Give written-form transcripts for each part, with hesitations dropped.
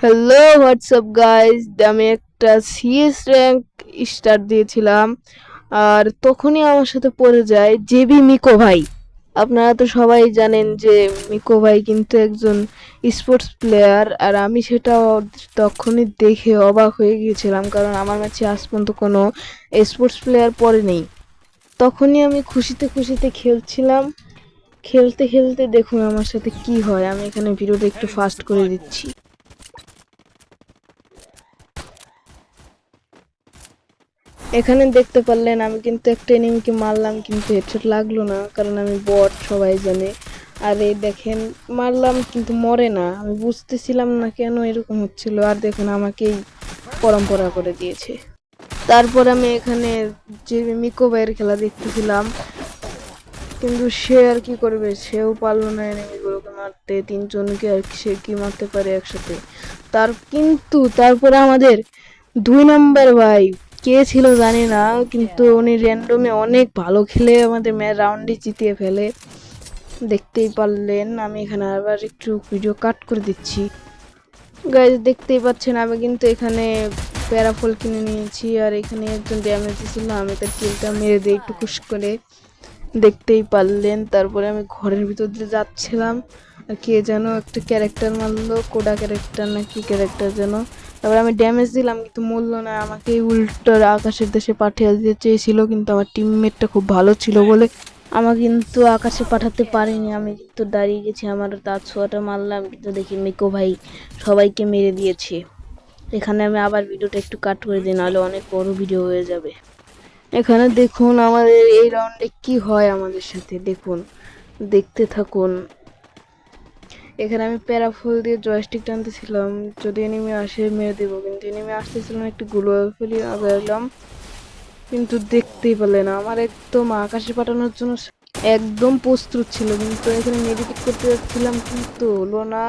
Hello WhatsApp guys, আমি একটা CS rank start দিয়েছিলাম আর তখনই আমার সাথে পড়ে যায় জেবি মিকো ভাই। আপনারা তো সবাই জানেন যে মিকো ভাই কিন্তু একজন স্পোর্টস প্লেয়ার, আর আমি সেটা তখনই দেখে অবাক হয়ে গিয়েছিলাম, কারণ আমার ম্যাচে আজ পর্যন্ত কোনো স্পোর্টস প্লেয়ার পড়ে নেই। তখনই আমি খুশিতে খুশিতে খেলছিলাম, খেলতে খেলতে দেখুন আমার সাথে কি হয়। আমি এখানে ভিডিওটা একটু ফাস্ট করে দিচ্ছি। এখানে দেখতে পারলেন আমি কিন্তু একটা এনিমিকে মারলাম, কিন্তু হেডশট লাগলো না, কারণ আমি বট, সবাই জানে। আর এই দেখেন, মারলাম কিন্তু মরে না। আমি বুঝতেছিলাম না কেন এরকম হচ্ছিল, আর দেখুন আমাকেই পরম্পরা করে দিয়েছে। তারপর আমি এখানে যে মিকো ভাইয়ের খেলা দেখতেছিলাম, কিন্তু সে আর কি করবে, সেও পারলো না এনিমিগুলোকে মারতে। তিনজনকে আর সে কি মারতে পারে একসাথে। তারপরে আমাদের 2 নম্বর ভাই কে ছিল জানি না, কিন্তু উনি র্যান্ডমে অনেক ভালো খেলে আমাদের রাউন্ডে জিতিয়ে ফেলে। দেখতেই পারলেন। আমি এখানে আবার একটু ভিডিও কাট করে দিচ্ছি। গাইজ দেখতেই পাচ্ছেন আমি কিন্তু এখানে প্যারাফল কিনে নিয়েছি, আর এখানে একজন ড্যামেজ দিছিল, আমি তার কিলটা মেরে দিই একটু খুশ করে। দেখতেই পারলেন। তারপরে আমি ঘরের ভিতর দিয়ে যাচ্ছিলাম, আর কে যেন একটা ক্যারেক্টার মারলো, কোডা ক্যারেক্টার না কি ক্যারেক্টার যেন। তারপরে আমি ড্যামেজ দিলাম কিন্তু মরলো না, আমাকে উল্টো আকাশের দেশে পাঠিয়ে দিতে চেয়েছিল, কিন্তু আমার টিমমেটটা খুব ভালো ছিল বলে আমাকে কিন্তু আকাশে পাঠাতে পারেনি। আমি কিন্তু দাঁড়িয়ে গেছি, আমার তার ছোঁয়াটা মারলাম, কিন্তু দেখি মিকো ভাই সবাইকে মেরে দিয়েছে। এখানে আমি আবার ভিডিওটা একটু কাট করে দিই, নাহলে অনেক বড় ভিডিও হয়ে যাবে। এখানে দেখুন আমাদের এই রাউন্ডে কি হয় আমাদের সাথে, দেখুন, দেখতে থাকুন। এখানে আমি প্যারাফুল দিয়ে জয়স্টিক টানতেছিলাম, যদি এনিমি আসে মেরে দেবো, কিন্তু এনিমি আসতেছিল না, একটু গুলো ফেলি আগাইলাম, কিন্তু দেখতেই পেলে না। আমার একদম আকাশে পাঠানোর জন্য একদম প্রস্তুত ছিল, কিন্তু এখানে মেডিকেট করতে যাচ্ছিলাম, কিন্তু হলো না।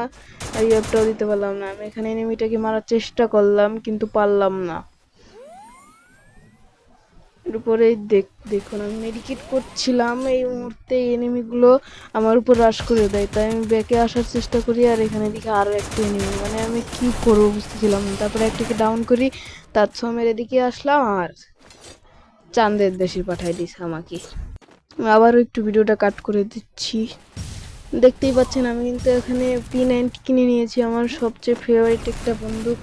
আর ইয়েটাও দিতে পারলাম না। আমি এখানে এনিমিটাকে মারার চেষ্টা করলাম, কিন্তু পারলাম না। এরপরে দেখুন আমি মেডিকেট করছিলাম, এই মুহূর্তে এনিমিগুলো আমার উপর রাশ করে দেয়, তাই আমি ব্যাকে আসার চেষ্টা করি, আর এখানে দিকে আরও একটা এনিমি, মানে আমি কি করবো বুঝতেছিলাম না। তারপরে একটাকে ডাউন করি, তার সমের এদিকে আসলাম, আর চাঁদের দেশে পাঠাই দিছে আমাকে। আমি আবারও একটু ভিডিওটা কাট করে দিচ্ছি। দেখতেই পাচ্ছেন আমি কিন্তু এখানে P90 কিনে নিয়েছি, আমার সবচেয়ে ফেভারিট একটা বন্দুক।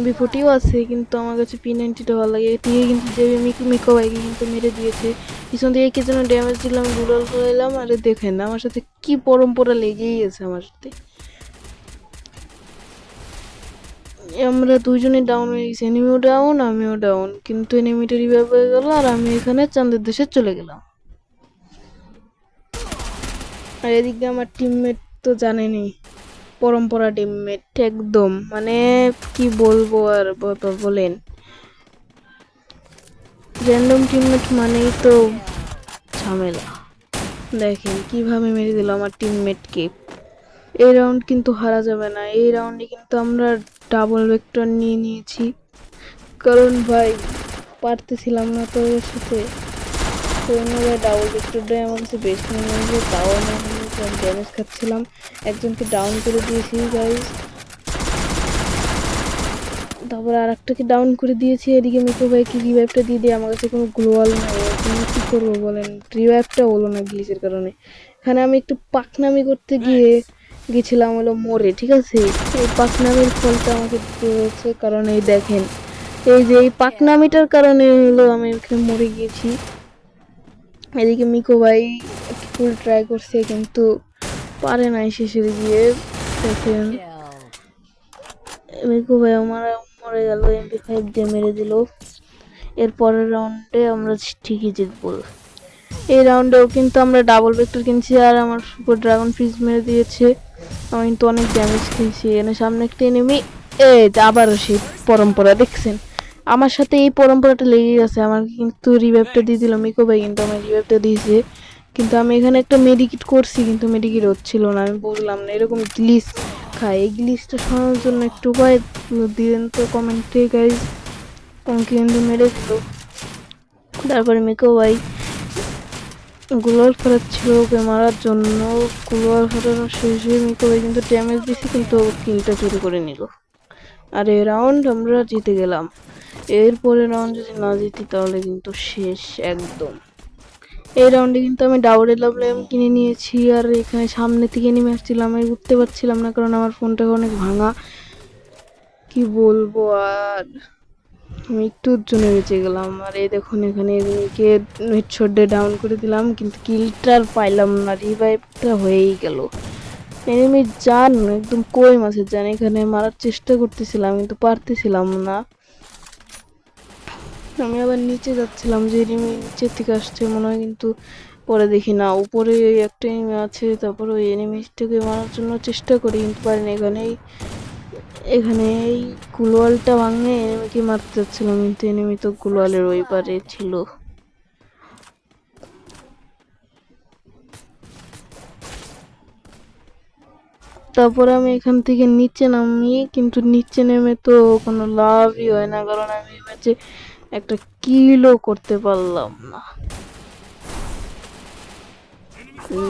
MP40ও আছে, কিন্তু আমার কাছে P90টা ভালো লাগে। এদিকে কিন্তু যে মিকো ভাইকে কিন্তু মেরে দিয়েছে, পিছন থেকে কি যেন ড্যামেজ দিলাম, গুলাল ফেলাইলাম। আরে দেখেন আমার সাথে কি পরম্পরা লেগেই আছে আমার সাথে। আমরা দুইজনই ডাউন হয়ে গেছি, এনিমিও ডাউন আমিও ডাউন, কিন্তু এনিমিটা রিভাইভ হয়ে গেল, আর আমি এখানে চাঁদের দেশে চলে গেলাম। আর এদিকে আমার টিমমেট তো জানেনই, পরম্পরা টিমমেট একদম, মানে কি বলবো আর বলেন। র্যান্ডম টিমমেট মানেই তো ঝামেলা। দেখেন কিভাবে মেরে দিল আমার টিমমেটকে। এই রাউন্ড কিন্তু হারা যাবে না, এই রাউন্ডে কিন্তু আমরা ডাবল ভেক্টর নিয়ে নিয়েছি, কারণ ভাই পারতেছিলাম না তো এর সাথে। তো ভাই ডাবল ভেক্টরটাই আমার কাছে বেস্ট মনে হয়েছে, তাও আমি ড্যামেজ খাচ্ছিলাম। একজনকে ডাউন করে দিয়েছি গাইজ, তারপর আর একটাকে ডাউন করে দিয়েছি। এদিকে মিকো ভাইকে রিভাইভটা দিয়ে দিয়ে, আমার কাছে কোনো গ্লোয়াল নাই, এখন কি করবো বলেন। রিভাইভটা হলো না গ্লিচের কারণে। এখানে আমি একটু পাকনামি করতে গেছিলাম হলো মোড়ে, ঠিক আছে। এই পাকনামির ফলটা আমাকে দিতে হয়েছে, কারণ এই দেখেন, এই যে এই পাকনামিটার কারণে হলো আমি এখানে মরে গিয়েছি। এদিকে মিকো ভাই একটু ফুল ট্রাই করছে, কিন্তু পারে নাই শেষের গিয়ে। দেখেন মিকো ভাই আমার মরে গেল, MP5 দিয়ে মেরে দিল। এর পরের রাউন্ডে আমরা ঠিকই জিতবো। এই রাউন্ডেও কিন্তু আমরা ডাবল ভেক্টর কিনছি, আর আমার সুপার ড্রাগন ফ্রিজ মেরে দিয়েছে। আমি কিন্তু অনেক ড্যামেজ খেয়েছি। এনে সামনে একটা এনিমি, আবারও সেই পরম্পরা দেখছেন। আমার সাথে এই পরম্পরাটা লেগেই আছে, আমাকে কিন্তু রিভাইভটা দিয়ে দিল মিকো ভাই, কিন্তু আমার রিভাইভটা দিয়েছে, কিন্তু আমি এখানে একটা মেডিকিট করছি, কিন্তু মেডিকিট হচ্ছিল না। আমি বুঝলাম না, এরকম গ্লিচ খায়, এই গ্লিচটা সরানোর জন্য একটু উপায় দিলেন তো কমেন্টে গাইজ। আমাকে কিন্তু মেরে দিল। তারপরে মিকো ভাই গ্লোয়াল ফেরাচ্ছিল ওকে মারার জন্য। গ্লোয়াল ফেরানো শেষে মিকো ভাই কিন্তু ড্যামেজ দিছে, কিন্তু কিলটা চুরি করে নিল। আর এই রাউন্ড আমরা জিতে গেলাম। এরপরে রাউন্ড যদি না জিতি তাহলে কিন্তু শেষ একদম। এই রাউন্ডে কিন্তু আমি ডাবল এলাম কিনে নিয়েছি। আর এখানে সামনে থেকে নেমে আসছিলাম, আমি উঠতে পারছিলাম না কারণ আমার ফোনটা অনেক ভাঙা। কি বলবো আর, আমি একটুর জন্য বেঁচে গেলাম। আর এই দেখুন এখানে এনিমিকে হেডশট দিয়ে ডাউন করে দিলাম, কিন্তু কিলটা আর পাইলাম না, রিভাইভটা হয়েই গেল। এনিমি জান একদম কই মাছের জান, এখানে মারার চেষ্টা করতেছিলাম কিন্তু পারতেছিলাম না। আমি আবার নিচে যাচ্ছিলাম যে এনিমি নিচে থেকে আসছে মনে হয়, কিন্তু পরে দেখি না উপরে একটা এনিমি আছে। তারপর ওই এনিমিটাকে মারার জন্য চেষ্টা করি কিন্তু পারিনি। এখানে এই গুলোয়ালটা ভাঙে এনিমিকে মারতে যাচ্ছিলাম, কিন্তু এনিমি তো গুলোয়ালের ওই পারে ছিল। তারপর আমি এখান থেকে নিচে নামি, কিন্তু নিচে নেমে তো কোনো লাভই হয় না, কারণ আমি ম্যাচে একটা কিলও করতে পারলাম না।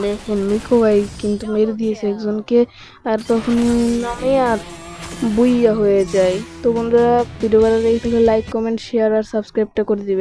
দেখেন মিকো ভাই কিন্তু মেরে দিয়েছে একজনকে, আর তখন নামে আর বুইয়া হয়ে যায়। তো বন্ধুরা, ভিডিও ভালো লেগে থাকলে লাইক কমেন্ট শেয়ার আর সাবস্ক্রাইবটা করে দিবে।